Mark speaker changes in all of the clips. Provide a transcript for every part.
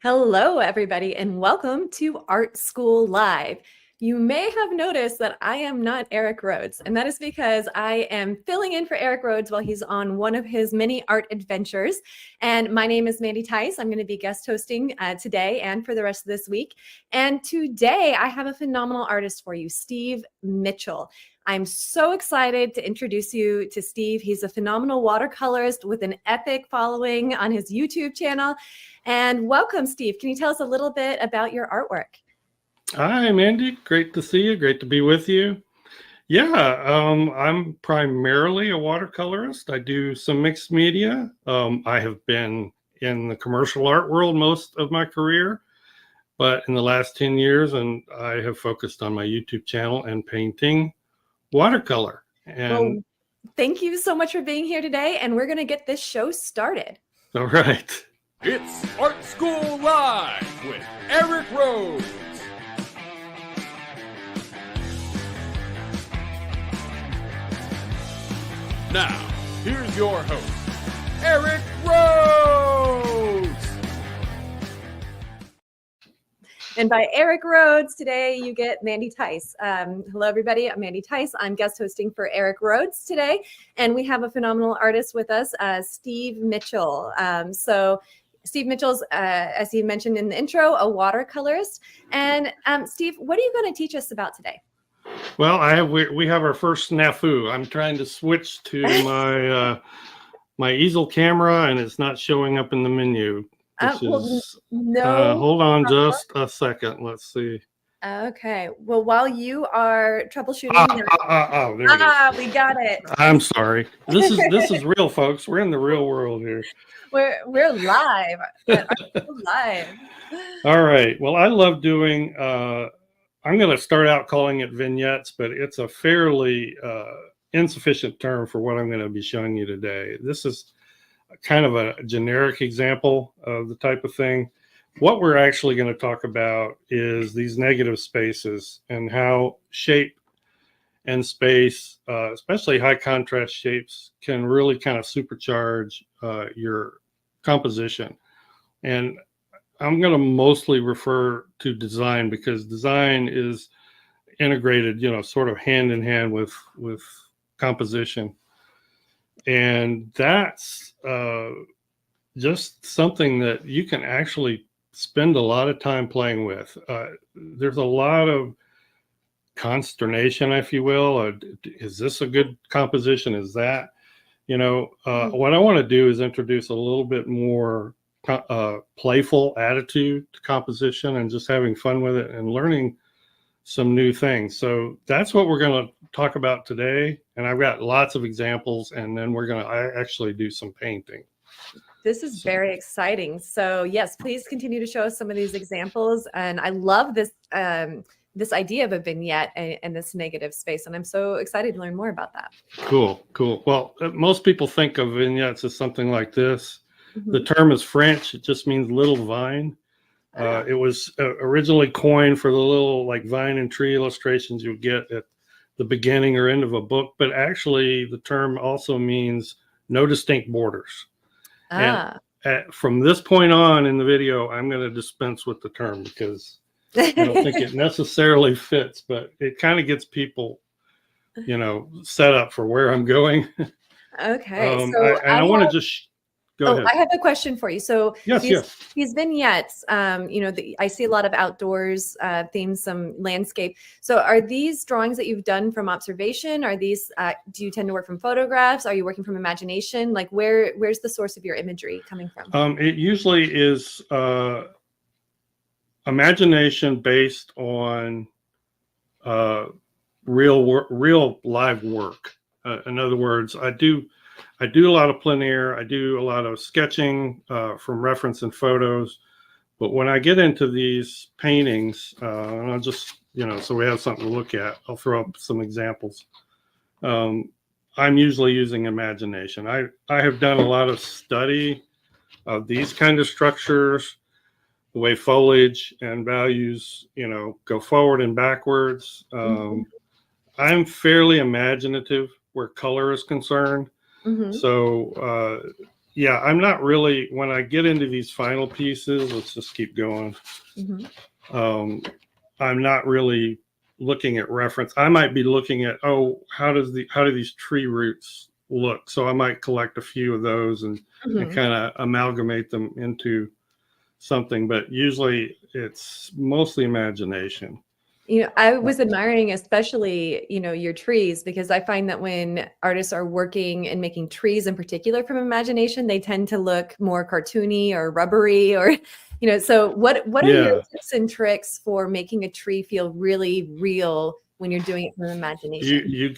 Speaker 1: Hello, everybody, and welcome to Art School Live. You may have noticed that I am not Eric Rhodes, and that is because I am filling in for Eric Rhodes while he's on one of his many art adventures. And my name is Mandy Tice. I'm going to be guest hosting today and for the rest of this week. And today I have a phenomenal artist for you, Steve Mitchell. I'm so excited to introduce you to Steve. He's a phenomenal watercolorist with an epic following on his YouTube channel. And welcome, Steve. Can you tell us a little bit about your artwork?
Speaker 2: Hi, Mandy. Great to see you. Great to be with you. Yeah, I'm primarily a watercolorist. I do some mixed media. I have been in the commercial art world most of my career, but in the last 10 years, and I have focused on my YouTube channel and painting watercolor. And
Speaker 1: well, thank you so much for being here today, and we're going to get this show started.
Speaker 2: All right.
Speaker 3: It's Art School Live with Eric Rhodes. Now, here's your host, Eric Rhodes.
Speaker 1: And by Eric Rhodes, today you get Mandy Tice. Hello, everybody. I'm Mandy Tice. I'm guest hosting for Eric Rhodes today. And we have a phenomenal artist with us, Steve Mitchell. So Steve Mitchell's, as he mentioned in the intro, a watercolorist. And Steve, what are you going to teach us about today?
Speaker 2: Well, we have our first snafu. I'm trying to switch to my easel camera, and it's not showing up in the menu. Hold on just a second. Let's see.
Speaker 1: Okay. Well, while you are troubleshooting, we got it.
Speaker 2: I'm sorry. This is real, folks. We're in the real world here.
Speaker 1: We're live. Live.
Speaker 2: All right. Well, I love doing. I'm going to start out calling it vignettes, but it's a fairly insufficient term for what I'm going to be showing you today. This is kind of a generic example of the type of thing. What we're actually going to talk about is these negative spaces and how shape and space, especially high contrast shapes, can really kind of supercharge your composition. And I'm going to mostly refer to design because design is integrated, sort of hand in hand with composition. And that's just something that you can actually spend a lot of time playing with. There's a lot of consternation, if you will. Is this a good composition? Is that, what I want to do is introduce a little bit more playful attitude to composition and just having fun with it and learning some new things. So that's what we're going to talk about today. And I've got lots of examples, and then we're going to actually do some painting.
Speaker 1: This is very exciting. So yes, please continue to show us some of these examples. And I love this this idea of a vignette and this negative space. And I'm so excited to learn more about that.
Speaker 2: Cool. Well, most people think of vignettes as something like this. Mm-hmm. The term is French. It just means little vine. It was originally coined for the little like vine and tree illustrations you get at the beginning or end of a book, but actually the term also means no distinct borders. And from this point on in the video, I'm going to dispense with the term because I don't think it necessarily fits, but it kind of gets people, set up for where I'm going.
Speaker 1: Okay.
Speaker 2: I want to just go ahead.
Speaker 1: I have a question for you. So
Speaker 2: yes.
Speaker 1: These vignettes, I see a lot of outdoors themes, some landscape. So are these drawings that you've done from observation? Are these, do you tend to work from photographs? Are you working from imagination? Like where's the source of your imagery coming from?
Speaker 2: It usually is imagination based on real live work. In other words, I do a lot of plein air. I do a lot of sketching from reference and photos. But when I get into these paintings, and I'll just, so we have something to look at, I'll throw up some examples. I'm usually using imagination. I have done a lot of study of these kind of structures, the way foliage and values, go forward and backwards. I'm fairly imaginative where color is concerned. Mm-hmm. So yeah, I'm not really, when I get into these final pieces, let's just keep going.
Speaker 1: Mm-hmm.
Speaker 2: I'm not really looking at reference. I might be looking at, oh, how do these tree roots look? So I might collect a few of those and kind of amalgamate them into something, but usually it's mostly imagination.
Speaker 1: You know, I was admiring especially, you know, your trees, because I find that when artists are working and making trees in particular from imagination, they tend to look more cartoony or rubbery, or, you know, so what are your tips and tricks for making a tree feel really real when you're doing it from imagination?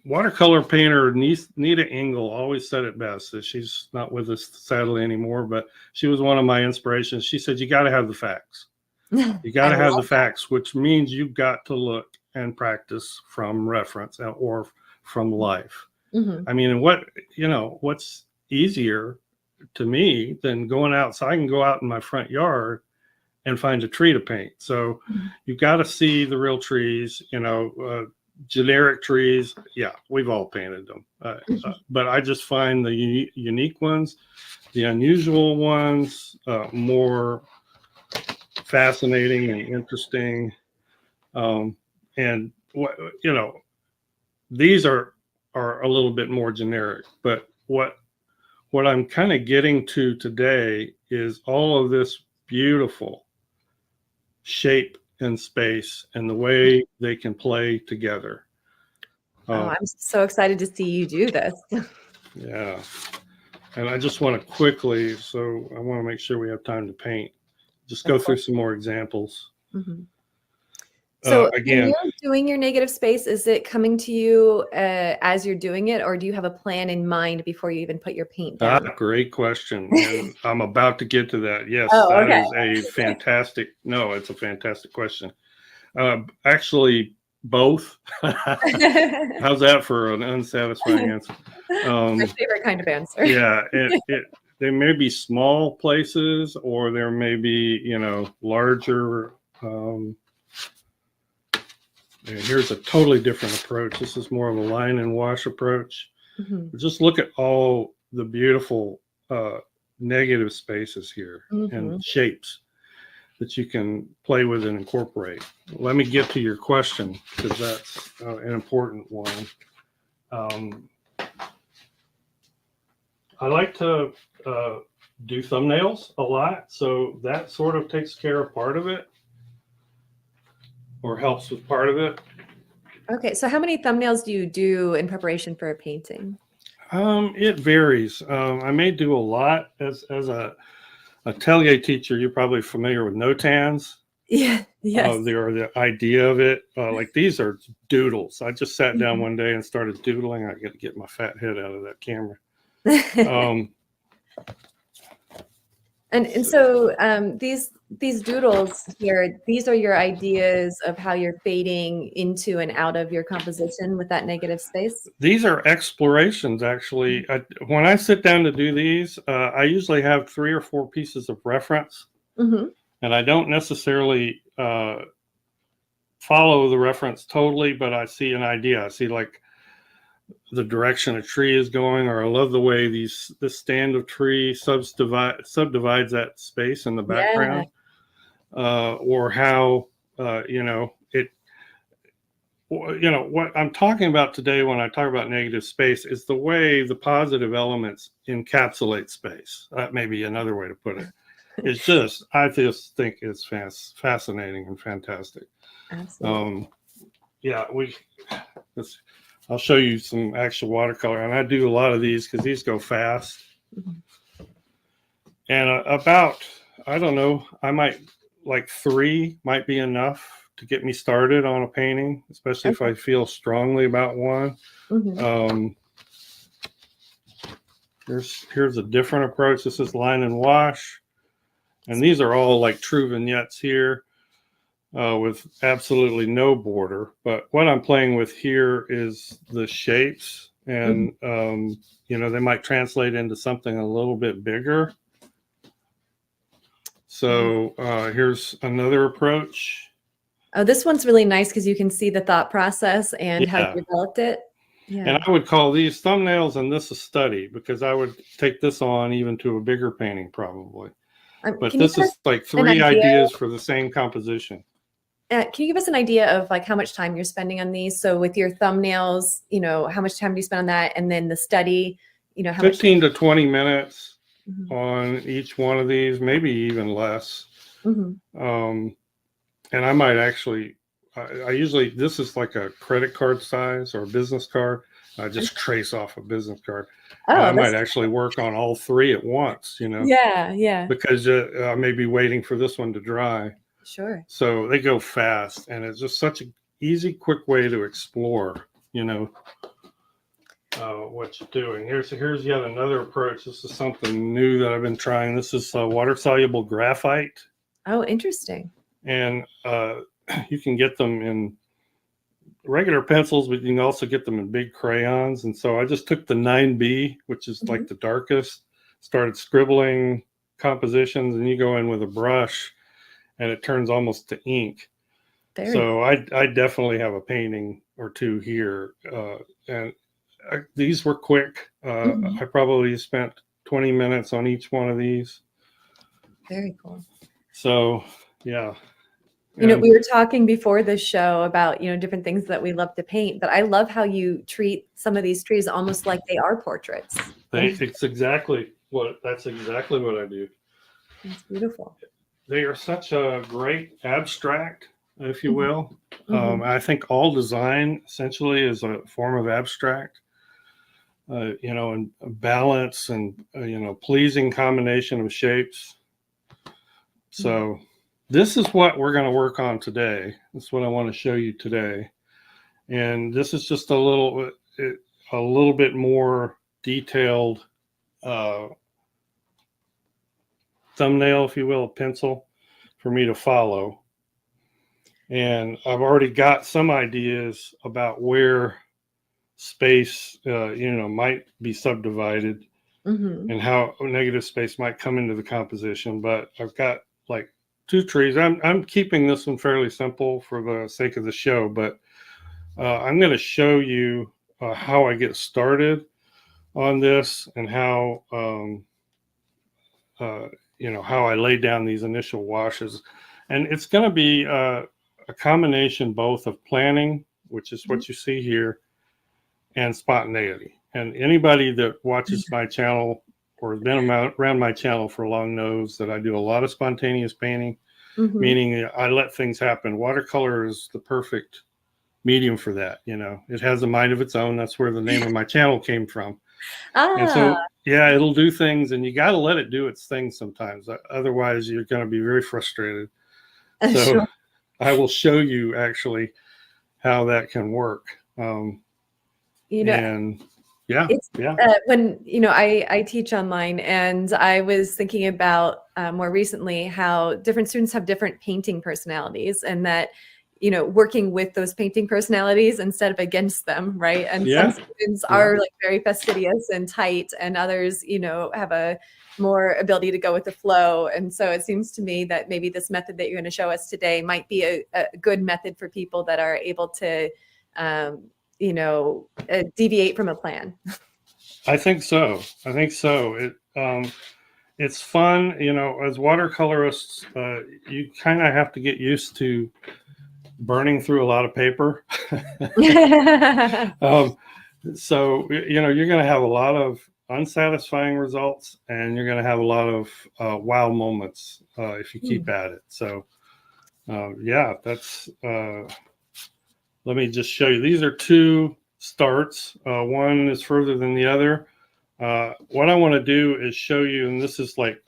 Speaker 2: Watercolor painter Nita Engel always said it best. She's not with us sadly anymore, but she was one of my inspirations. She said, you got to have the facts. You got to have the facts, which means you've got to look and practice from reference or from life. I mean, what's easier to me than going outside? I can go out in my front yard and find a tree to paint. So you've got to see the real trees, generic trees. Yeah, we've all painted them. But I just find the unique ones, the unusual ones, more fascinating and interesting. And these are a little bit more generic, but what I'm kind of getting to today is all of this beautiful shape and space and the way they can play together.
Speaker 1: Oh, I'm so excited to see you do this.
Speaker 2: Yeah. And I just want to quickly, so I want to make sure we have time to paint. Just go through some more examples.
Speaker 1: So
Speaker 2: again,
Speaker 1: when you're doing your negative space, is it coming to you as you're doing it, or do you have a plan in mind before you even put your paint down?
Speaker 2: Great question. And I'm about to get to that. Yes, is a fantastic, it's a fantastic question. Actually, both. How's that for an unsatisfying answer?
Speaker 1: My favorite kind of answer.
Speaker 2: Yeah, there may be small places, or there may be, larger. Here's a totally different approach. This is more of a line and wash approach. Just look at all the beautiful negative spaces here and shapes that you can play with and incorporate. Let me get to your question, because that's an important one. I like to do thumbnails a lot, so that sort of takes care of part of it, or helps with part of it.
Speaker 1: Okay, so how many thumbnails do you do in preparation for a painting?
Speaker 2: It varies. I may do a lot. As a atelier teacher, you're probably familiar with notans.
Speaker 1: Yeah, yes.
Speaker 2: The idea of it. Like these are doodles. I just sat down one day and started doodling. I got to get my fat head out of that camera.
Speaker 1: And so these doodles here, these are your ideas of how you're fading into and out of your composition with that negative space?
Speaker 2: These are explorations, actually. When I sit down to do these, I usually have 3 or 4 pieces of reference, and I don't necessarily follow the reference totally, but I see an idea. I see like the direction a tree is going, or I love the way this stand of tree subdivides that space in the background, or how what I'm talking about today when I talk about negative space is the way the positive elements encapsulate space. That may be another way to put it. It's just, I just think it's fascinating and fantastic.
Speaker 1: Absolutely.
Speaker 2: I'll show you some actual watercolor, and I do a lot of these because these go fast. And I don't know, I might, like 3 might be enough to get me started on a painting, especially if I feel strongly about one. Here's a different approach. This is line and wash, and these are all like true vignettes here. With absolutely no border, but what I'm playing with here is the shapes, and they might translate into something a little bit bigger. So here's another approach.
Speaker 1: Oh, this one's really nice because you can see the thought process and how you developed it. Yeah.
Speaker 2: And I would call these thumbnails and this a study, because I would take this on even to a bigger painting probably. But
Speaker 1: Can you
Speaker 2: this
Speaker 1: give us
Speaker 2: is like
Speaker 1: an
Speaker 2: 3
Speaker 1: idea?
Speaker 2: ideas for the same composition.
Speaker 1: Can you give us an idea of like how much time you're spending on these? So with your thumbnails, you know, how much time do you spend on that? And then the study, you know, how
Speaker 2: 15 to 20 minutes
Speaker 1: much?
Speaker 2: on each one of these, maybe even less.
Speaker 1: Mm-hmm.
Speaker 2: And I might actually, I usually, this is like a credit card size or a business card. I just trace off a business card.
Speaker 1: Oh,
Speaker 2: I might actually work on all 3 at once, you know.
Speaker 1: yeah.
Speaker 2: Because I may be waiting for this one to dry.
Speaker 1: Sure.
Speaker 2: So they go fast, and it's just such an easy, quick way to explore, you know, what you're doing. Here's yet another approach. This is something new that I've been trying. This is water-soluble graphite.
Speaker 1: Oh, interesting.
Speaker 2: And you can get them in regular pencils, but you can also get them in big crayons. And so I just took the 9B, which is like the darkest, started scribbling compositions, and you go in with a brush and it turns almost to ink. So I definitely have a painting or 2 here. And these were quick. I probably spent 20 minutes on each one of these.
Speaker 1: Very cool.
Speaker 2: So, yeah.
Speaker 1: You know, we were talking before the show about, you know, different things that we love to paint, but I love how you treat some of these trees almost like they are portraits.
Speaker 2: That's exactly what I do.
Speaker 1: It's beautiful.
Speaker 2: They are such a great abstract, if you will. I think all design essentially is a form of abstract, you know, and balance and, you know, pleasing combination of shapes. So this is what we're going to work on today. That's what I want to show you today. And this is just a little bit more detailed thumbnail, if you will, a pencil for me to follow. And I've already got some ideas about where space, you know, might be subdivided and how negative space might come into the composition. But I've got like 2 trees. I'm keeping this one fairly simple for the sake of the show, but I'm going to show you how I get started on this and how, you know, how I lay down these initial washes. And it's going to be a combination both of planning, which is what you see here, and spontaneity. And anybody that watches my channel or has been around my channel for long knows that I do a lot of spontaneous painting, meaning I let things happen. Watercolor is the perfect medium for that. You know, it has a mind of its own. That's where the name of my channel came from. And so, yeah, it'll do things, and you got to let it do its thing sometimes. Otherwise, you're going to be very frustrated. So
Speaker 1: Sure.
Speaker 2: I will show you actually how that can work.
Speaker 1: You know,
Speaker 2: and yeah,
Speaker 1: when, you know, I teach online, and I was thinking about more recently how different students have different painting personalities, and that, you know, working with those painting personalities instead of against them, right? And some students are like very fastidious and tight, and others, you know, have a more ability to go with the flow. And so it seems to me that maybe this method that you're going to show us today might be a good method for people that are able to, you know, deviate from a plan.
Speaker 2: I think so. It's fun, you know, as watercolorists, you kind of have to get used to burning through a lot of paper. So, you know, you're going to have a lot of unsatisfying results, and you're going to have a lot of wow moments if you keep at it. So, yeah, that's, let me just show you. These are 2 starts. One is further than the other. What I want to do is show you, and this is like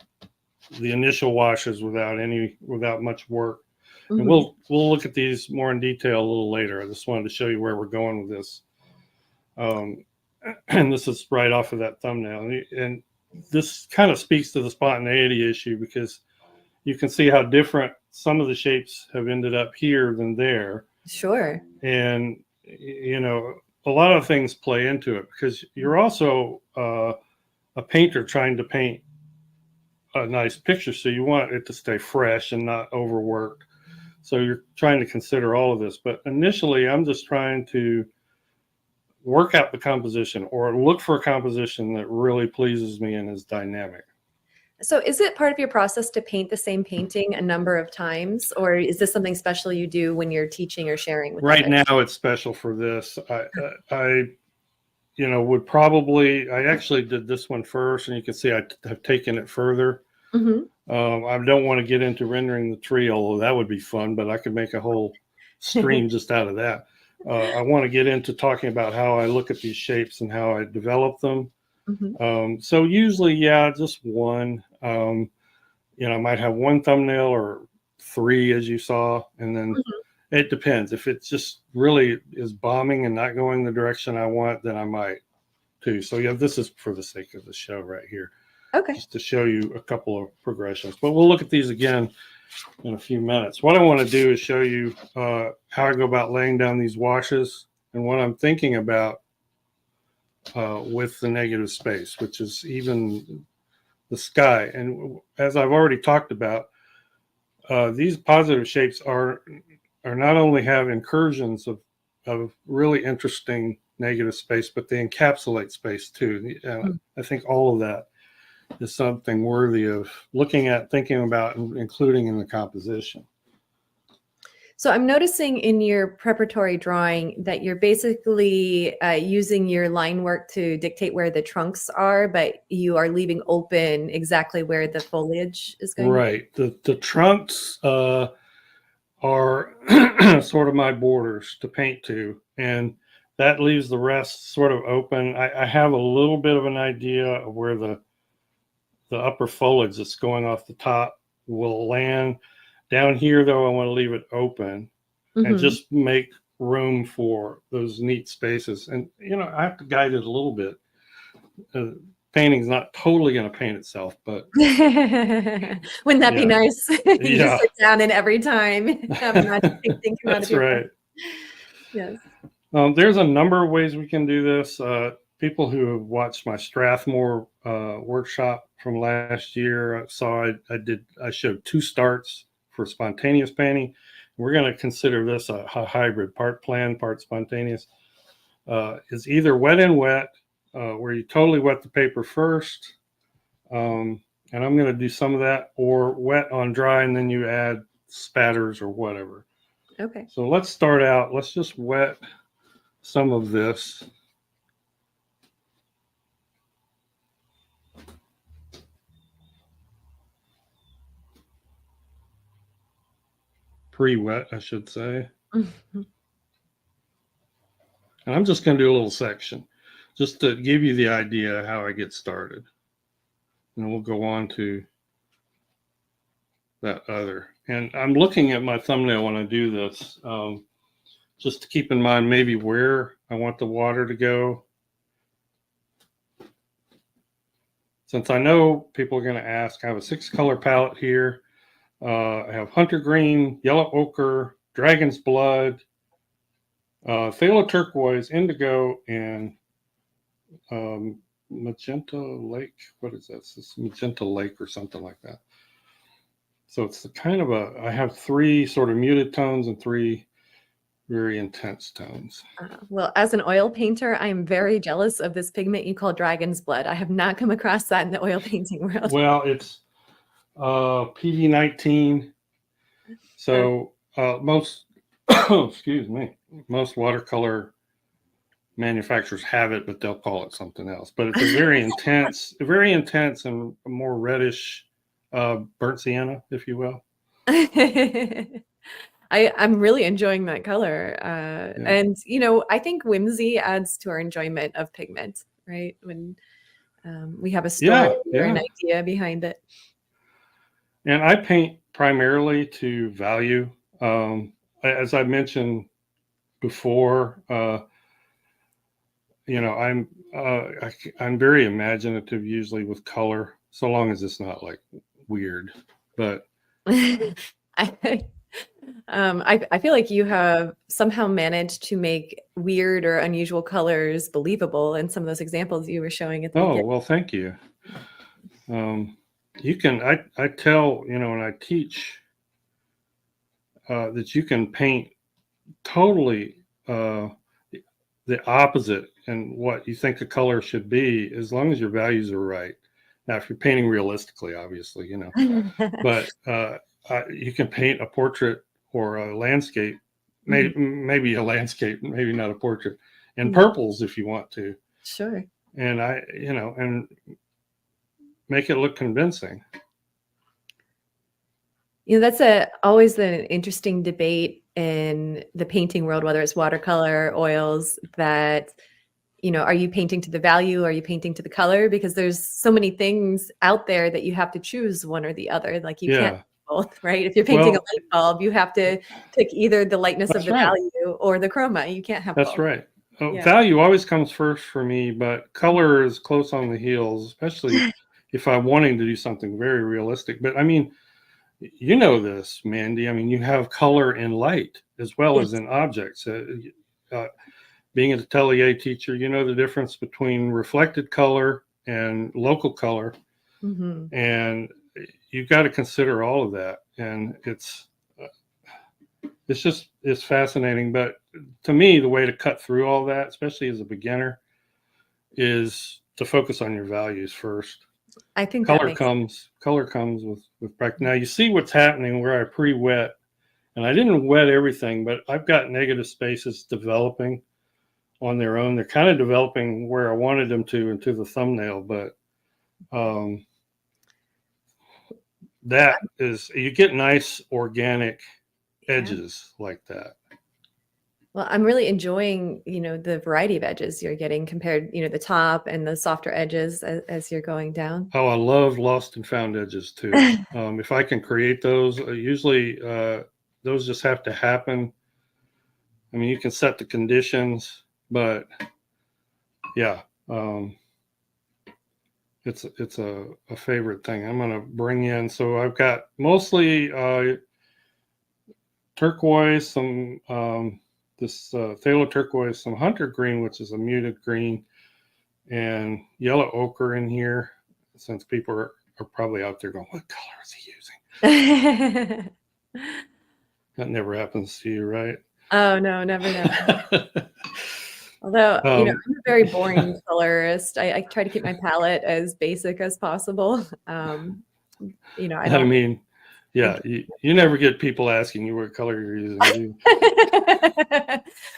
Speaker 2: the initial washes without much work. And we'll look at these more in detail a little later. I just wanted to show you where we're going with this. And this is right off of that thumbnail. And this kind of speaks to the spontaneity issue, because you can see how different some of the shapes have ended up here than there.
Speaker 1: Sure.
Speaker 2: And, you know, a lot of things play into it, because you're also a painter trying to paint a nice picture. So you want it to stay fresh and not overworked. So you're trying to consider all of this. But initially, I'm just trying to work out the composition or look for a composition that really pleases me and is dynamic.
Speaker 1: So is it part of your process to paint the same painting a number of times, or is this something special you do when you're teaching or sharing with
Speaker 2: Right
Speaker 1: others?
Speaker 2: now it's special for this. I would probably, I actually did this one first, and you can see I have taken it further.
Speaker 1: Mm-hmm.
Speaker 2: I don't want to get into rendering the tree, although that would be fun, but I could make a whole stream just out of that. I want to get into talking about how I look at these shapes and how I develop them.
Speaker 1: Mm-hmm.
Speaker 2: So usually, yeah, just one. I might have one thumbnail or three, as you saw, and then it depends. If it just really is bombing and not going the direction I want, then I might too. So yeah, this is for the sake of the show right here.
Speaker 1: Okay.
Speaker 2: Just to show you a couple of progressions. But we'll look at these again in a few minutes. What I want to do is show you how I go about laying down these washes and what I'm thinking about with the negative space, which is even the sky. And as I've already talked about, these positive shapes are not only have incursions of really interesting negative space, but they encapsulate space too. I think all of that is something worthy of looking at, thinking about, and including in the composition.
Speaker 1: So I'm noticing in your preparatory drawing that you're basically using your line work to dictate where the trunks are, but you are leaving open exactly where the foliage is going.
Speaker 2: Right. The trunks are sort of my borders to paint to, and that leaves the rest sort of open. I have a little bit of an idea of where the upper foliage that's going off the top will land. Down here, though, I want to leave it open and just make room for those neat spaces. And, I have to guide it a little bit. Painting's not totally going to paint itself, but...
Speaker 1: Wouldn't that be nice? You just sit down and every time have a magic thing come out of your
Speaker 2: right.
Speaker 1: Yes.
Speaker 2: There's a number of ways we can do this. People who have watched my Strathmore workshop from last year saw I showed 2 starts for spontaneous painting. We're going to consider this a hybrid, part planned, part spontaneous. It's either wet and wet, where you totally wet the paper first, and I'm going to do some of that, or wet on dry and then you add spatters or whatever.
Speaker 1: Okay.
Speaker 2: So let's start out. Let's just wet some of this. Pre-wet, I should say. And I'm just going to do a little section just to give you the idea how I get started. And we'll go on to that other. And I'm looking at my thumbnail when I do this, just to keep in mind maybe where I want the water to go. Since I know people are going to ask, I have a 6-color palette here. I have hunter green, yellow ochre, dragon's blood, phthalo turquoise, indigo, and magenta lake. What is this? It's magenta lake or something like that. So it's the kind of I have 3 sort of muted tones and 3 very intense tones.
Speaker 1: Well, as an oil painter, I'm very jealous of this pigment you call dragon's blood. I have not come across that in the oil painting world.
Speaker 2: Well, it's PV19. So most, excuse me, most watercolor manufacturers have it, but they'll call it something else. But it's a very intense and more reddish burnt sienna, if you will.
Speaker 1: I'm really enjoying that color. And, I think whimsy adds to our enjoyment of pigment, right? When we have a story or an idea behind it.
Speaker 2: And I paint primarily to value. As I mentioned before, I'm very imaginative usually with color, so long as it's not like weird. But
Speaker 1: I feel like you have somehow managed to make weird or unusual colors believable in some of those examples you were showing at the beginning.
Speaker 2: Well, thank you. You can, I tell, when I teach that you can paint totally the opposite and what you think the color should be, as long as your values are right. Now, if you're painting realistically, obviously, you know, but you can paint a portrait or a landscape, maybe a landscape, maybe not a portrait, in purples if you want to.
Speaker 1: Sure.
Speaker 2: And and make it look convincing.
Speaker 1: You know, that's always an interesting debate in the painting world, whether it's watercolor, oils, that, you know, are you painting to the value? Are you painting to the color? Because there's so many things out there that you have to choose one or the other. Like you can't do both, right? If you're painting a light bulb, you have to pick either the lightness of the value or the chroma. You can't have both.
Speaker 2: That's right. Value always comes first for me, but color is close on the heels, especially if I'm wanting to do something very realistic. But I mean, you know this, Mandy. I mean, you have color in light as well as in objects. Being an atelier teacher, you know the difference between reflected color and local color. And you've got to consider all of that. And it's fascinating. But to me, the way to cut through all that, especially as a beginner, is to focus on your values first.
Speaker 1: I think
Speaker 2: color comes with practice. Now you see what's happening where I pre-wet, and I didn't wet everything, but I've got negative spaces developing on their own. They're kind of developing where I wanted them to into the thumbnail, but that is, you get nice organic edges like that.
Speaker 1: Well, I'm really enjoying, you know, the variety of edges you're getting compared, you know, the top and the softer edges as you're going down.
Speaker 2: Oh, I love lost and found edges too. If I can create those, usually those just have to happen. I mean, you can set the conditions, but yeah, it's a favorite thing. I'm going to bring in, so I've got mostly turquoise, some this phthalo turquoise, some hunter green, which is a muted green, and yellow ochre in here, since people are probably out there going, what color is he using? That never happens to you, right?
Speaker 1: Oh, no, never. Although, you know, I'm a very boring colorist. I try to keep my palette as basic as possible. You know,
Speaker 2: I mean, yeah, you never get people asking you what color you're using.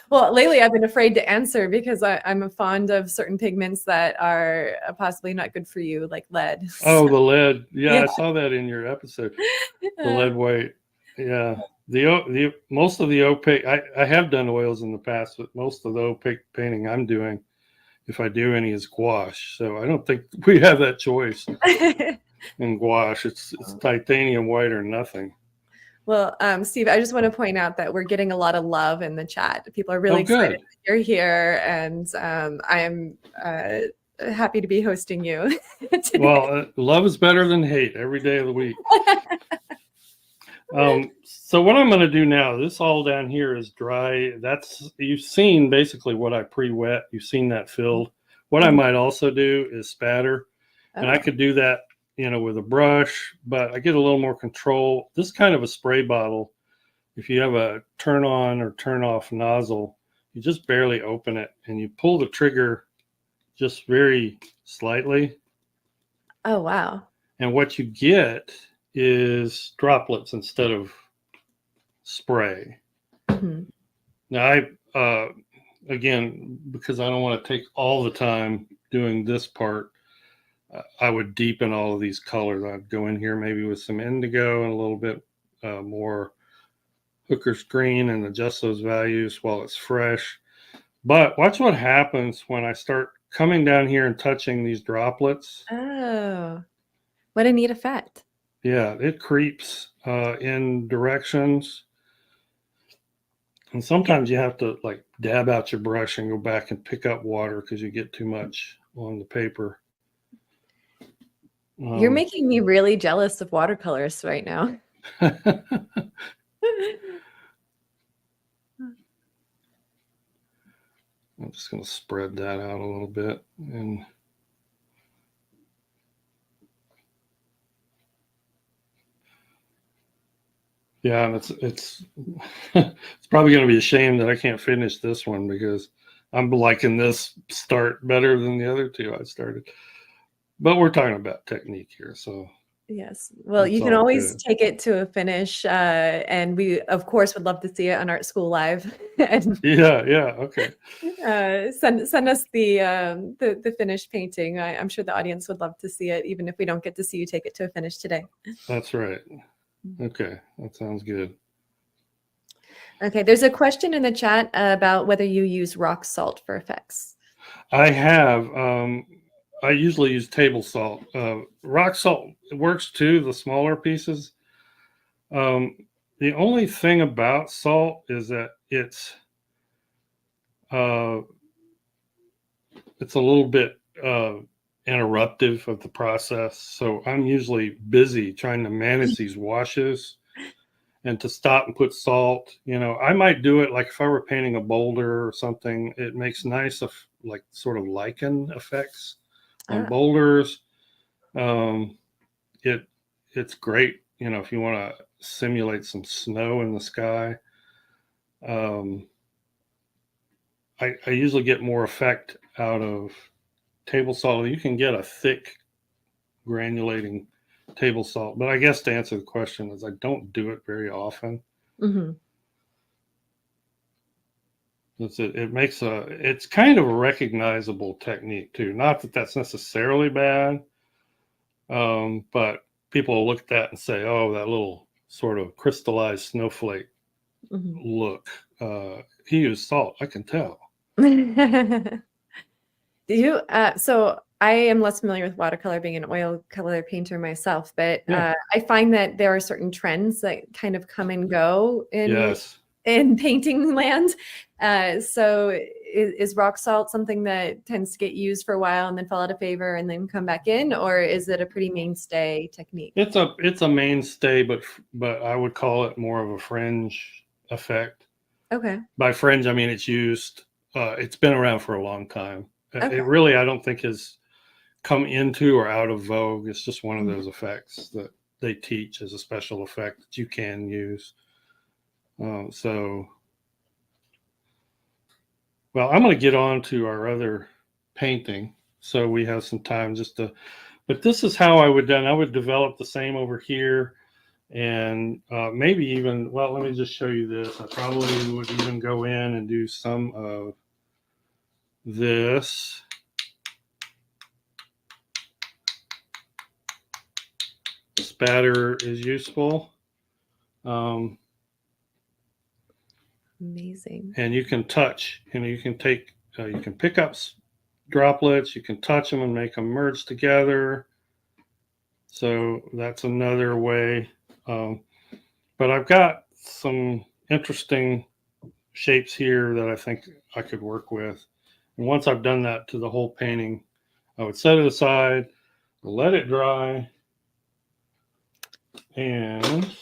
Speaker 1: Well, lately I've been afraid to answer because I'm fond of certain pigments that are possibly not good for you, like lead.
Speaker 2: Oh, the lead. Yeah, I saw that in your episode. The lead white. Yeah. The most of the opaque, I have done oils in the past, but most of the opaque painting I'm doing, if I do any, is gouache. So I don't think we have that choice in gouache. It's titanium white or nothing.
Speaker 1: Well, Steve, I just want to point out that we're getting a lot of love in the chat. People are really excited that you're here, and I am happy to be hosting you today.
Speaker 2: Well, love is better than hate every day of the week. So what I'm going to do now, this all down here is dry. You've seen basically what I pre-wet. You've seen that filled. What I might also do is spatter, and I could do that, you know, with a brush, but I get a little more control. This kind of a spray bottle, if you have a turn on or turn off nozzle, you just barely open it and you pull the trigger just very slightly.
Speaker 1: Oh, wow.
Speaker 2: And what you get is droplets instead of spray. Now again, because I don't want to take all the time doing this part, I would deepen all of these colors. I'd go in here maybe with some indigo and a little bit more hooker's green and adjust those values while it's fresh. But watch what happens when I start coming down here and touching these droplets.
Speaker 1: Oh, what a neat effect.
Speaker 2: Yeah, it creeps in directions. And sometimes you have to like dab out your brush and go back and pick up water because you get too much on the paper.
Speaker 1: You're making me really jealous of watercolors right now.
Speaker 2: I'm just going to spread that out a little bit. And yeah, it's it's probably going to be a shame that I can't finish this one because I'm liking this start better than the other two I started. But we're talking about technique here, so
Speaker 1: Yes. Well,
Speaker 2: it's
Speaker 1: you can
Speaker 2: all
Speaker 1: always
Speaker 2: good.
Speaker 1: take it to a finish, and we, of course, would love to see it on Art School Live. And
Speaker 2: Yeah, okay.
Speaker 1: send us the finished painting. I'm sure the audience would love to see it, even if we don't get to see you take it to a finish today.
Speaker 2: That's right. Okay, that sounds good.
Speaker 1: Okay, there's a question in the chat about whether you use rock salt for effects.
Speaker 2: I have. I usually use table salt. Rock salt works too, the smaller pieces. The only thing about salt is that it's a little bit interruptive of the process. So I'm usually busy trying to manage these washes, and to stop and put salt, I might do it like if I were painting a boulder or something. It makes nice like sort of lichen effects on boulders. It's great, if you want to simulate some snow in the sky. I usually get more effect out of table salt. You can get a thick granulating table salt, but I guess to answer the question is I don't do it very often.
Speaker 1: Mm-hmm.
Speaker 2: It's kind of a recognizable technique too. Not that that's necessarily bad, but people will look at that and say, "Oh, that little sort of crystallized snowflake look. He used salt. I can tell."
Speaker 1: Do you? So I am less familiar with watercolor, being an oil color painter myself, but
Speaker 2: Yeah.
Speaker 1: I find that there are certain trends that kind of come and go in
Speaker 2: Yes.
Speaker 1: painting land. So is rock salt something that tends to get used for a while and then fall out of favor and then come back in, or is it a pretty mainstay technique?
Speaker 2: It's a mainstay, but I would call it more of a fringe effect.
Speaker 1: Okay.
Speaker 2: By fringe, I mean it's used. It's been around for a long time.
Speaker 1: Okay.
Speaker 2: It really, I don't think, has come into or out of vogue. It's just one of those effects that they teach as a special effect that you can use. Well, I'm going to get on to our other painting, so we have some time but this is how I would develop the same over here, and maybe even, well, let me just show you this. I probably would even go in and do some of this. Spatter is useful.
Speaker 1: Amazing.
Speaker 2: And you can touch, you can take, you can pick up droplets, you can touch them and make them merge together. So that's another way. But I've got some interesting shapes here that I think I could work with. And once I've done that to the whole painting, I would set it aside, let it dry, and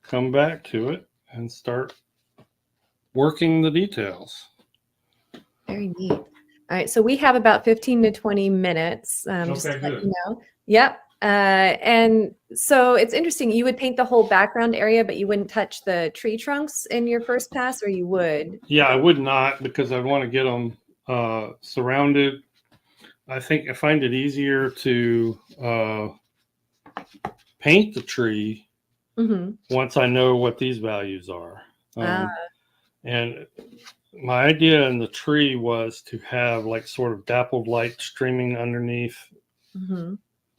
Speaker 2: come back to it and start working the details.
Speaker 1: Very neat. All right, so we have about 15 to 20 minutes. Just to let you know. Yep. And so it's interesting. You would paint the whole background area, but you wouldn't touch the tree trunks in your first pass, or you would?
Speaker 2: Yeah, I would not, because I'd want to get them surrounded. I find it easier to paint the tree once I know what these values are. And my idea in the tree was to have like sort of dappled light streaming underneath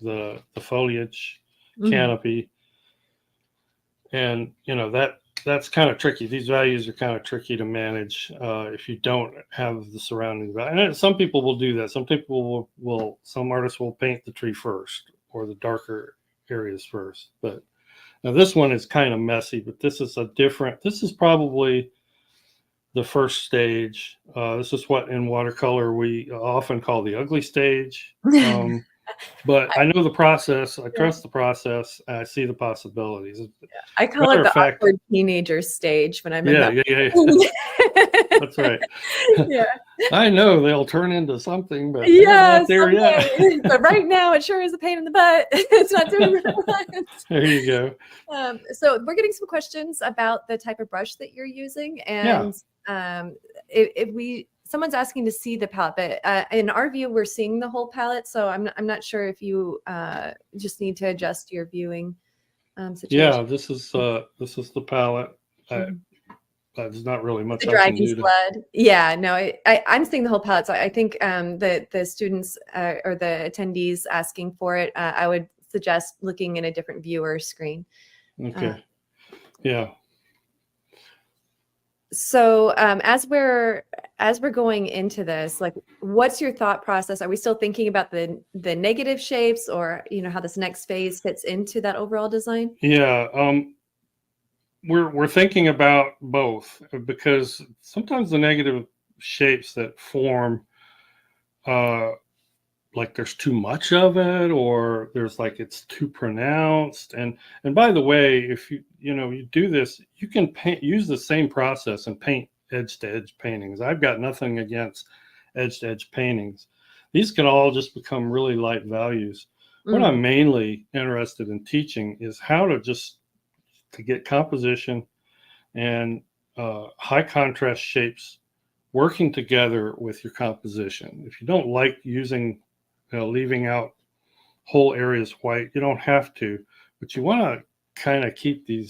Speaker 2: the foliage canopy. And that's kind of tricky. These values are kind of tricky to manage if you don't have the surrounding value. And some people will do that. Some people some artists will paint the tree first, or the darker areas first. But now this one is kind of messy, but this is probably the first stage. This is what in watercolor we often call the ugly stage. But I know the process. I trust the process. And I see the possibilities.
Speaker 1: I call it the awkward teenager stage when I'm in that.
Speaker 2: Yeah. That's right.
Speaker 1: Yeah.
Speaker 2: I know they'll turn into something, but
Speaker 1: yeah,
Speaker 2: they're not there yet.
Speaker 1: But right now, it sure is a pain in the butt. It's not doing what I want.
Speaker 2: There you go.
Speaker 1: So we're getting some questions about the type of brush that you're using, and if we someone's asking to see the palette, but in our view, we're seeing the whole palette. So I'm not sure if you just need to adjust your viewing situation.
Speaker 2: Yeah, this is the palette. There's not really much
Speaker 1: The
Speaker 2: I can
Speaker 1: dragon's
Speaker 2: do to.
Speaker 1: blood. Yeah, no, I'm seeing the whole palette. So I think the students or the attendees asking for it, I would suggest looking in a different viewer screen.
Speaker 2: Okay. Yeah.
Speaker 1: So as we're going into this, like, what's your thought process? Are we still thinking about the negative shapes, or how this next phase fits into that overall design?
Speaker 2: Yeah. We're thinking about both, because sometimes the negative shapes that form, like there's too much of it, or there's like it's too pronounced. And by the way, if you do this, you can use the same process and paint edge to edge paintings. I've got nothing against edge to edge paintings. These can all just become really light values. What I'm mainly interested in teaching is how to get composition and high contrast shapes working together with your composition. If you don't like leaving out whole areas white, you don't have to, but you want to kind of keep the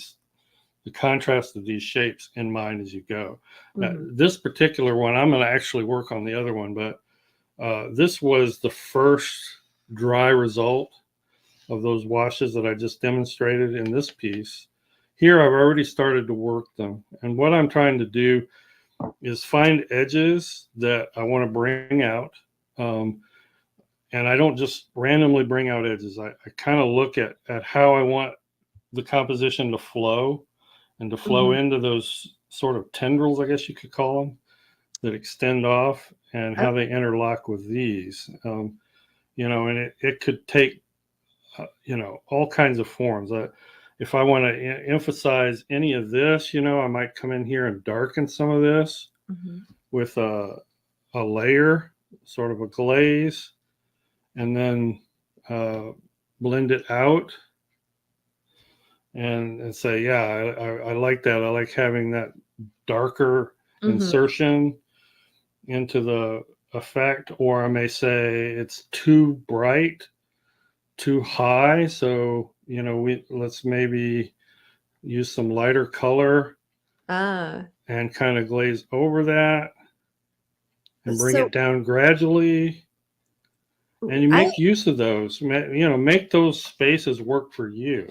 Speaker 2: contrast of these shapes in mind as you go. This particular one, I'm going to actually work on the other one, but this was the first dry result of those washes that I just demonstrated in this piece. Here, I've already started to work them. And what I'm trying to do is find edges that I want to bring out. And I don't just randomly bring out edges. I kind of look at how I want the composition to flow, and to flow into those sort of tendrils, I guess you could call them, that extend off, and how they interlock with these. And it could take, all kinds of forms. If I want to emphasize any of this, I might come in here and darken some of this with a layer, sort of a glaze, and then blend it out and say, yeah, I like that. I like having that darker insertion into the effect. Or I may say it's too bright, too high. So, let's maybe use some lighter color and kind of glaze over that and bring it down gradually. And you make use of those, make those spaces work for you.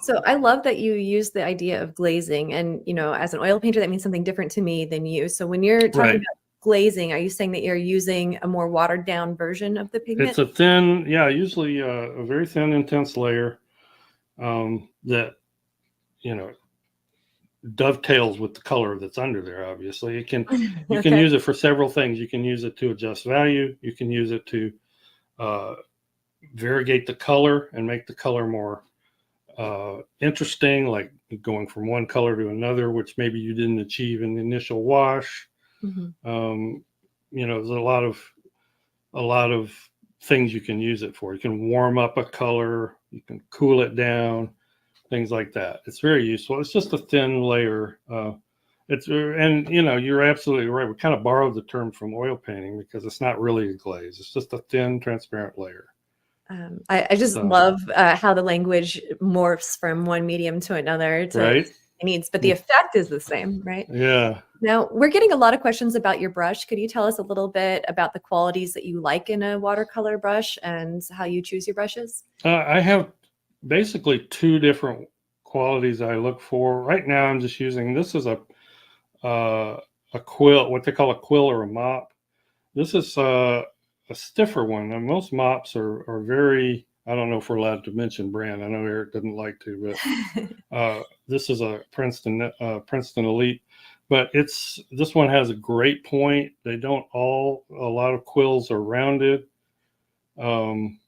Speaker 1: So I love that you use the idea of glazing, and, as an oil painter, that means something different to me than you. So when you're talking about glazing, are you saying that you're using a more watered down version of the pigment?
Speaker 2: It's a thin, usually a very thin, intense layer that, dovetails with the color that's under there. Obviously, you can use it for several things. You can use it to adjust value. You can use it to variegate the color and make the color more interesting, like going from one color to another, which maybe you didn't achieve in the initial wash. There's a lot of things you can use it for. You can warm up a color, you can cool it down, things like that. It's very useful. It's just a thin layer. You're absolutely right. We kind of borrowed the term from oil painting, because it's not really a glaze. It's just a thin, transparent layer.
Speaker 1: I just love how the language morphs from one medium to another to needs, but the effect is the same, right?
Speaker 2: Yeah.
Speaker 1: Now, we're getting a lot of questions about your brush. Could you tell us a little bit about the qualities that you like in a watercolor brush and how you choose your brushes? I
Speaker 2: have basically two different qualities I look for. Right now, I'm just using, this is a quill, what they call a quill or a mop. This is a stiffer one, and most mops are very, I don't know if we're allowed to mention brand. I know Eric doesn't like to, but this is a Princeton Elite, but this one has a great point. They don't a lot of quills are rounded. And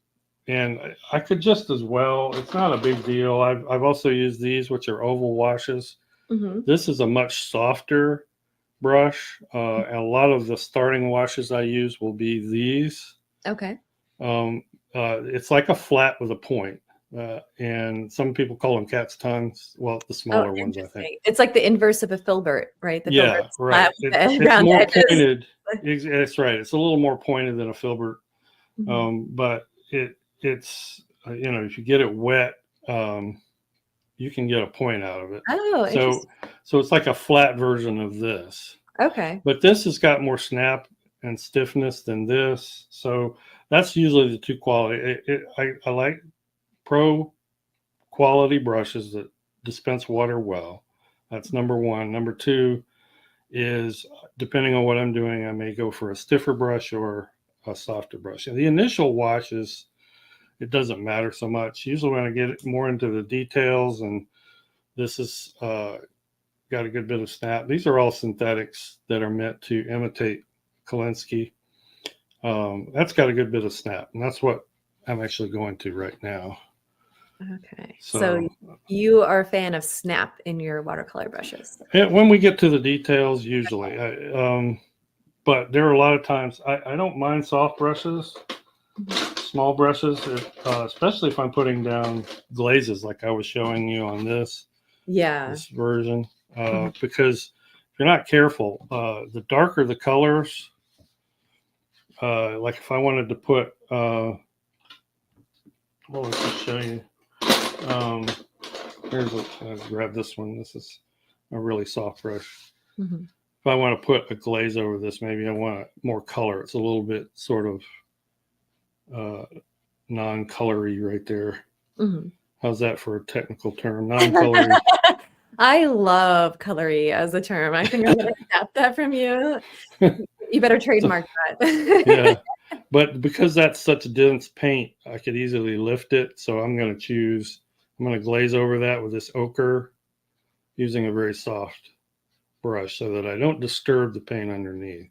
Speaker 2: I could just as well, it's not a big deal. I've also used these, which are oval washes. This is a much softer brush. And a lot of the starting washes I use will be these.
Speaker 1: Okay.
Speaker 2: It's like a flat with a point. and some people call them cat's tongues. Well, the
Speaker 1: Oh,
Speaker 2: smaller ones, I think.
Speaker 1: interesting. It's like the inverse of a filbert, right? The
Speaker 2: Yeah,
Speaker 1: filbert's
Speaker 2: right.
Speaker 1: flat with the
Speaker 2: It's
Speaker 1: round
Speaker 2: more
Speaker 1: edges.
Speaker 2: pointed. That's right. It's a little more pointed than a filbert, but it's you know, if you get it wet, you can get a point out of it.
Speaker 1: Oh, interesting.
Speaker 2: So it's like a flat version of this.
Speaker 1: Okay.
Speaker 2: But this has got more snap and stiffness than this. So that's usually the two quality. I like pro quality brushes that dispense water well. That's number one. Number two is, depending on what I'm doing, I may go for a stiffer brush or a softer brush. And the initial wash it doesn't matter so much. Usually when I get more into the details, and this is got a good bit of snap. These are all synthetics that are meant to imitate 𝗬𝗁𝗂𝗃. That's got a good bit of snap, and that's what I'm actually going to right now.
Speaker 1: Okay. So you are a fan of snap in your watercolor brushes?
Speaker 2: When we get to the details, usually. But there are a lot of times I don't mind soft brushes, small brushes, especially if I'm putting down glazes like I was showing you on this version. Because if you're not careful, the darker the colors, like if I wanted to put, well, let's just show you. I'll grab this one. This is a really soft brush. If I want to put a glaze over this, maybe I want more color. It's a little bit sort of non-colory right there. How's that for a technical term? Non-colory.
Speaker 1: I love colory as a term. I think I'm going to adapt that from you. You better trademark that.
Speaker 2: Yeah, but because that's such a dense paint, I could easily lift it. So I'm going to glaze over that with this ochre using a very soft brush so that I don't disturb the paint underneath.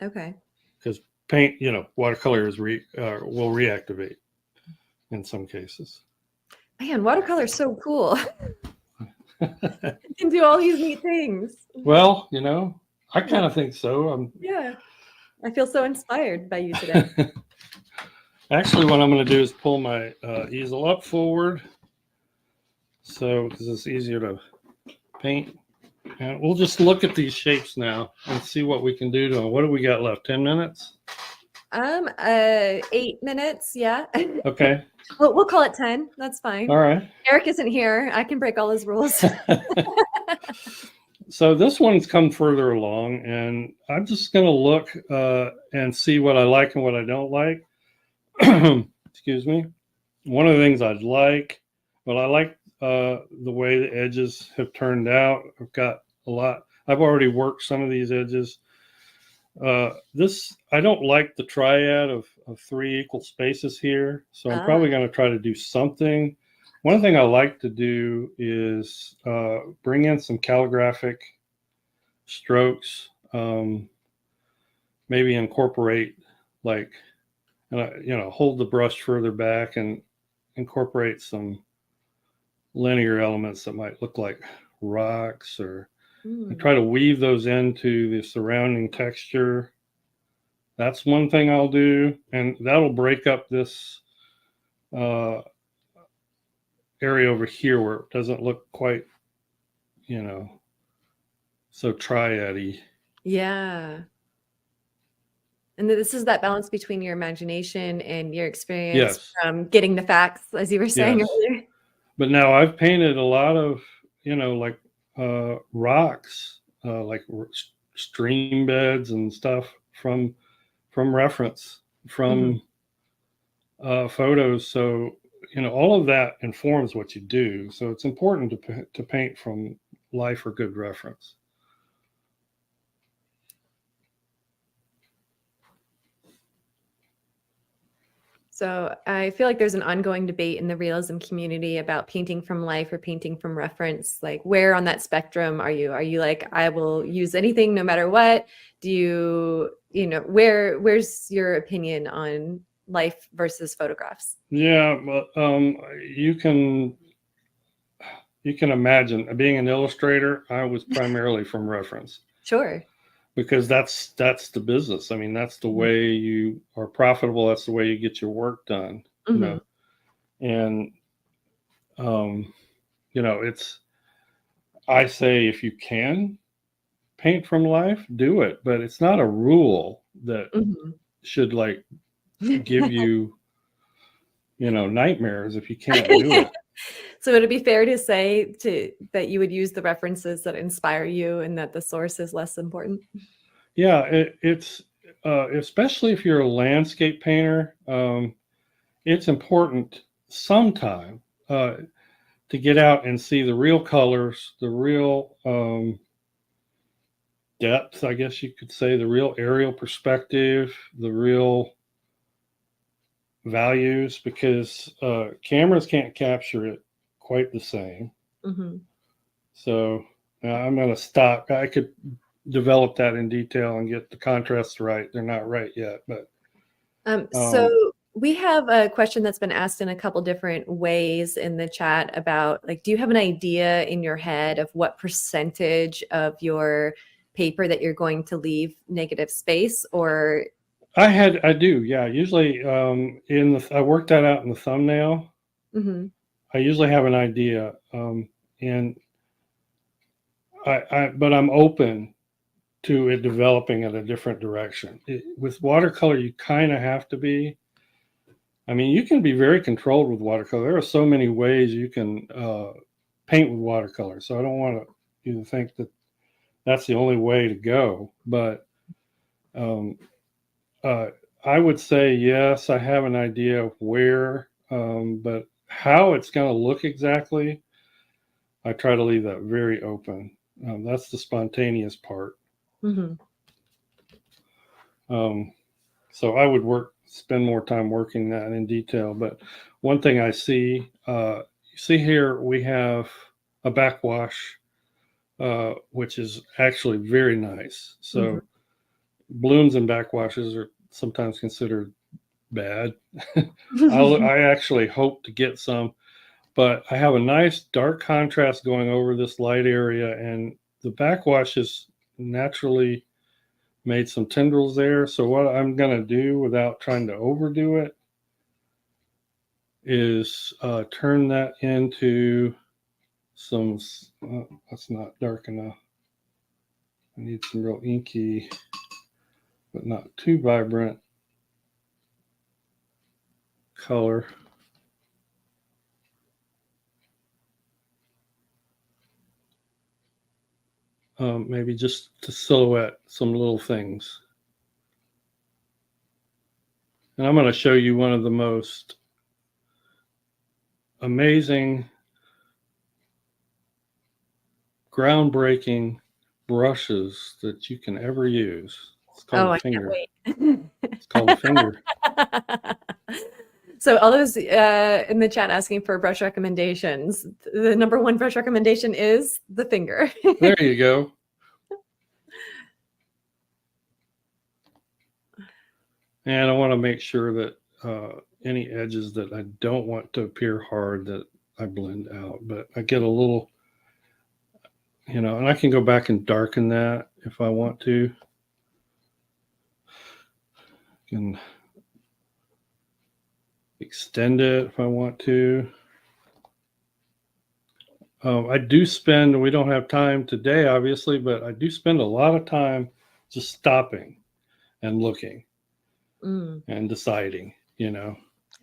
Speaker 1: Okay.
Speaker 2: Because paint, you know, watercolor will reactivate in some cases.
Speaker 1: Man, watercolor is so cool. You can do all these neat things.
Speaker 2: Well, you know, I kind of think so.
Speaker 1: Yeah. I feel so inspired by you today.
Speaker 2: Actually, what I'm going to do is pull my easel up forward. So, because it's easier to paint. And we'll just look at these shapes now and see what we can do to them. What do we got left? 10 minutes?
Speaker 1: 8 minutes. Yeah.
Speaker 2: Okay.
Speaker 1: We'll call it 10. That's fine.
Speaker 2: All right.
Speaker 1: Eric isn't here. I can break all his rules.
Speaker 2: So this one's come further along, and I'm just going to look and see what I like and what I don't like. Excuse me. One of the things I'd like, well, I like the way the edges have turned out. I've got a lot. I've already worked some of these edges. I don't like the triad of 3 equal spaces here, so I'm probably going to try to do something. One thing I like to do is bring in some calligraphic strokes, maybe incorporate hold the brush further back and incorporate some linear elements that might look like rocks, or and try to weave those into the surrounding texture. That's one thing I'll do, and that'll break up this area over here where it doesn't look quite, so triad-y.
Speaker 1: Yeah. And this is that balance between your imagination and your experience from getting the facts, as you were saying earlier.
Speaker 2: But now I've painted a lot of, like rocks, like stream beds and stuff from reference, from photos. So, all of that informs what you do. So it's important to paint from life or good reference.
Speaker 1: So I feel like there's an ongoing debate in the realism community about painting from life or painting from reference. Like, where on that spectrum are you? Are you like, I will use anything no matter what? Do you, where's your opinion on life versus photographs?
Speaker 2: Yeah, but you can imagine being an illustrator. I was primarily from reference.
Speaker 1: Sure.
Speaker 2: Because that's the business. I mean, that's the way you are profitable. That's the way you get your work done. And You know, I say if you can paint from life, do it, but it's not a rule that should like give you, you know, nightmares if you can't do it.
Speaker 1: So would it be fair to say that you would use the references that inspire you and that the source is less important?
Speaker 2: Yeah, it's especially if you're a landscape painter, it's important sometime to get out and see the real colors, the real depth, I guess you could say, the real aerial perspective, the real values, because cameras can't capture it quite the same. So I'm going to stop. I could develop that in detail and get the contrasts right. They're not right yet, but
Speaker 1: so we have a question that's been asked in a couple different ways in the chat about, like, do you have an idea in your head of what percentage of your paper that you're going to leave negative space? Or
Speaker 2: I do, yeah. Usually I worked that out in the thumbnail. I usually have an idea, and but I'm open to it developing in a different direction. With watercolor, you kind of have to be. I mean, you can be very controlled with watercolor. There are so many ways you can paint with watercolor. So I don't want you to think that that's the only way to go. But I would say, yes, I have an idea of where, but how it's going to look exactly, I try to leave that very open. That's the spontaneous part. So I would spend more time working that in detail. But one thing I see, you see here, we have a backwash, which is actually very nice. So blooms and backwashes are sometimes considered bad. I actually hope to get some, but I have a nice dark contrast going over this light area, and the backwash is naturally made some tendrils there. So what I'm going to do, without trying to overdo it, is turn that into some, that's not dark enough. I need some real inky, but not too vibrant color. Maybe just to silhouette some little things. And I'm going to show you one of the most amazing, groundbreaking brushes that you can ever use. It's called a finger. It's called a finger.
Speaker 1: So all those in the chat asking for brush recommendations, the #1 brush recommendation is the finger.
Speaker 2: There you go. And I want to make sure that any edges that I don't want to appear hard, that I blend out. But I get a little, you know, and I can go back and darken that if I want to. I can extend it if I want to. I do spend, we don't have time today, obviously, but I do spend a lot of time just stopping and looking and deciding, you know,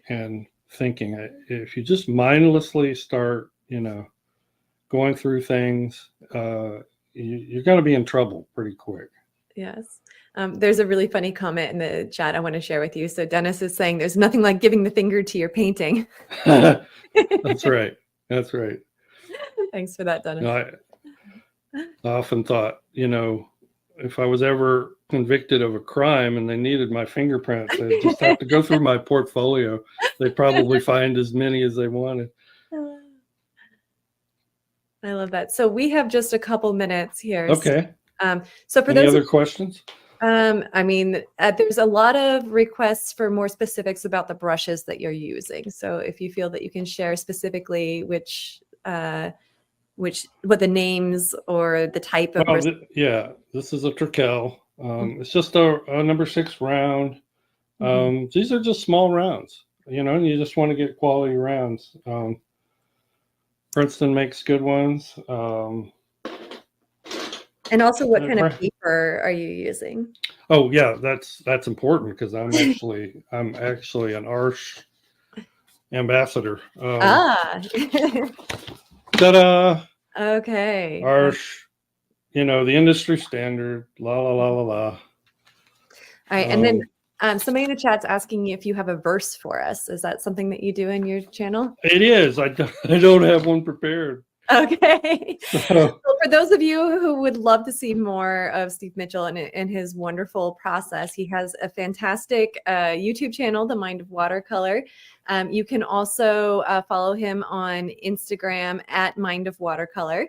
Speaker 2: and thinking. If you just mindlessly start, you know, going through things, you're going to be in trouble pretty quick.
Speaker 1: Yes. There's a really funny comment in the chat I want to share with you. So Dennis is saying there's nothing like giving the finger to your painting.
Speaker 2: That's right. That's right.
Speaker 1: Thanks for that, Dennis.
Speaker 2: I often thought, you know, if I was ever convicted of a crime and they needed my fingerprints, they'd just have to go through my portfolio. They'd probably find as many as they wanted.
Speaker 1: I love that. So we have just a couple minutes here.
Speaker 2: Okay.
Speaker 1: So for
Speaker 2: Any
Speaker 1: those
Speaker 2: other questions?
Speaker 1: I mean, there's a lot of requests for more specifics about the brushes that you're using. So if you feel that you can share specifically what the names or the type of brush.
Speaker 2: Yeah, this is a Trekell. It's just a #6 round. These are just small rounds, you know, and you just want to get quality rounds. Princeton makes good ones.
Speaker 1: And also, what kind of paper are you using?
Speaker 2: Oh yeah, that's important because I'm actually an Arch ambassador. Ta-da!
Speaker 1: Okay.
Speaker 2: Arch, the industry standard. La la la la la.
Speaker 1: All right, and then somebody in the chat's asking you if you have a verse for us. Is that something that you do in your channel?
Speaker 2: It is. I don't have one prepared.
Speaker 1: Okay. So for those of you who would love to see more of Steve Mitchell and his wonderful process, he has a fantastic YouTube channel, The Mind of Watercolor. You can also follow him on Instagram at Mind of Watercolor.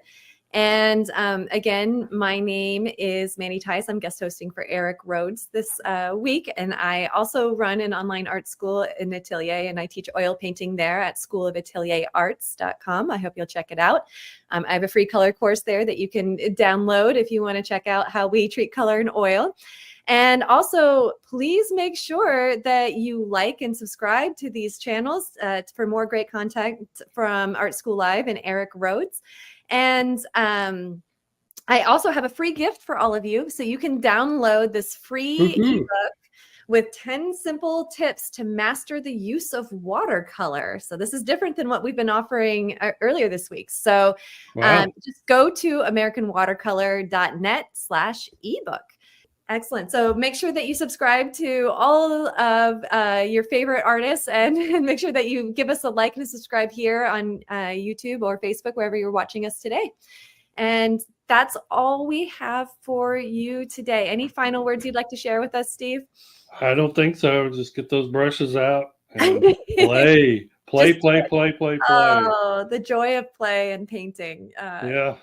Speaker 1: And again, my name is Manny Tice. I'm guest hosting for Eric Rhodes this week. And I also run an online art school in Atelier, and I teach oil painting there at schoolofatelierarts.com. I hope you'll check it out. I have a free color course there that you can download if you want to check out how we treat color in oil. And also, please make sure that you like and subscribe to these channels for more great content from Art School Live and Eric Rhodes. And I also have a free gift for all of you. So you can download this free ebook with 10 simple tips to master the use of watercolor. So this is different than what we've been offering earlier this week. So just go to americanwatercolor.net/ebook. Excellent. So make sure that you subscribe to all of your favorite artists, and make sure that you give us a like and a subscribe here on YouTube or Facebook, wherever you're watching us today. And that's all we have for you today. Any final words you'd like to share with us, Steve?
Speaker 2: I don't think so. Just get those brushes out and play. Play.
Speaker 1: Oh, the joy of play and painting.
Speaker 2: Yeah.